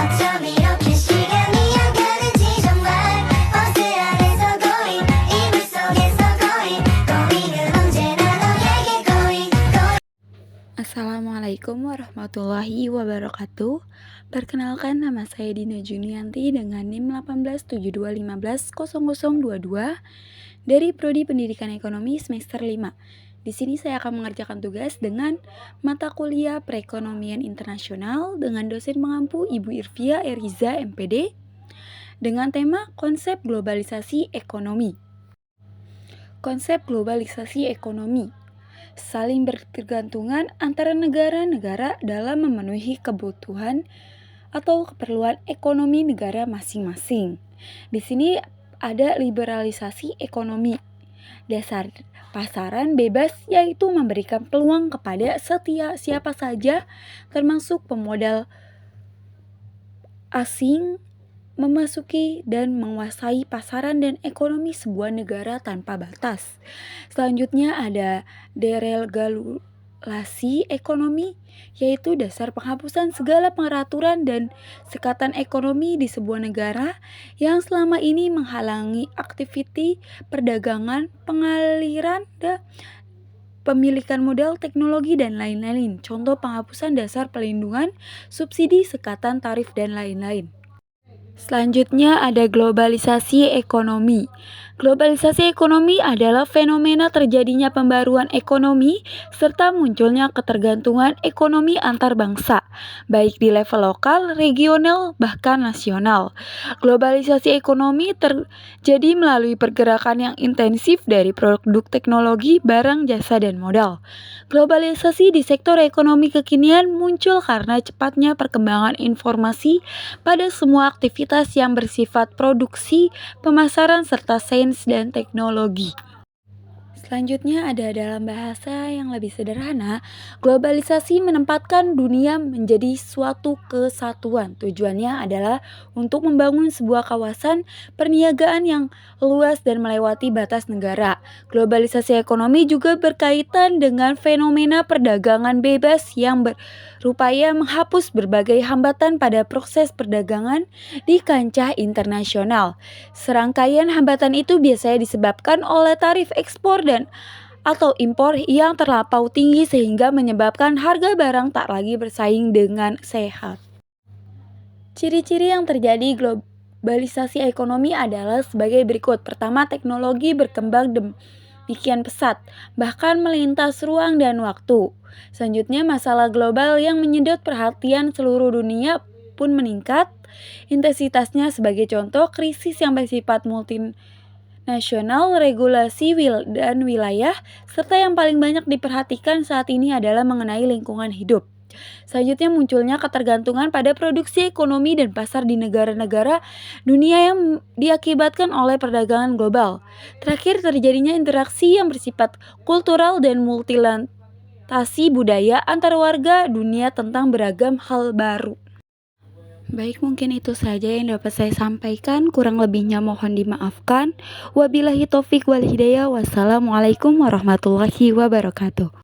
어쩜 이렇게 시간이 안 가는지 정말 버스 안에서 고인 이불 속에서 고인은 언제나 너에게 고인. Assalamualaikum warahmatullahi wabarakatuh. Perkenalkan, nama saya Dina Junianti dengan NIM 1872150022 dari Prodi Pendidikan Ekonomi semester 5. Di sini saya akan mengerjakan tugas dengan mata kuliah Perekonomian Internasional dengan dosen pengampu Ibu Irvia Eriza MPD dengan tema konsep globalisasi ekonomi. Konsep globalisasi ekonomi saling bertergantungan antara negara-negara dalam memenuhi kebutuhan atau keperluan ekonomi negara masing-masing. Di sini ada liberalisasi ekonomi. Dasar pasaran bebas yaitu memberikan peluang kepada siapa saja termasuk pemodal asing memasuki dan menguasai pasaran dan ekonomi sebuah negara tanpa batas. Selanjutnya ada deregulasi ekonomi, yaitu dasar penghapusan segala peraturan dan sekatan ekonomi di sebuah negara yang selama ini menghalangi aktiviti perdagangan, pengaliran, pemilikan modal, teknologi, dan lain-lain. Contoh penghapusan dasar pelindungan, subsidi, sekatan tarif, dan lain-lain. Selanjutnya ada globalisasi ekonomi. Globalisasi ekonomi adalah fenomena terjadinya pembaruan ekonomi serta munculnya ketergantungan ekonomi antar bangsa, baik di level lokal, regional, bahkan nasional. Globalisasi ekonomi terjadi melalui pergerakan yang intensif dari produk teknologi, barang, jasa, dan modal. Globalisasi di sektor ekonomi kekinian muncul karena cepatnya perkembangan informasi pada semua aktivitas yang bersifat produksi, pemasaran, serta sains dan teknologi. Selanjutnya ada dalam bahasa yang lebih sederhana, globalisasi menempatkan dunia menjadi suatu kesatuan. Tujuannya adalah untuk membangun sebuah kawasan perniagaan yang luas dan melewati batas negara. Globalisasi ekonomi juga berkaitan dengan fenomena perdagangan bebas yang berupaya menghapus berbagai hambatan pada proses perdagangan di kancah internasional. Serangkaian hambatan itu biasanya disebabkan oleh tarif ekspor dan atau impor yang terlampau tinggi sehingga menyebabkan harga barang tak lagi bersaing dengan sehat. Ciri-ciri yang terjadi globalisasi ekonomi adalah sebagai berikut. Pertama, teknologi berkembang demikian pesat, bahkan melintas ruang dan waktu. Selanjutnya, masalah global yang menyedot perhatian seluruh dunia pun meningkat. Intensitasnya sebagai contoh, krisis yang bersifat multinasional, regulasi dan wilayah, serta yang paling banyak diperhatikan saat ini adalah mengenai lingkungan hidup. Selanjutnya munculnya ketergantungan pada produksi ekonomi dan pasar di negara-negara dunia yang diakibatkan oleh perdagangan global. Terakhir, terjadinya interaksi yang bersifat kultural dan multilaterasi budaya antar warga dunia tentang beragam hal baru. Baik, mungkin itu saja yang dapat saya sampaikan. Kurang lebihnya mohon dimaafkan. Wabillahi taufik wal hidayah. Wassalamualaikum warahmatullahi wabarakatuh.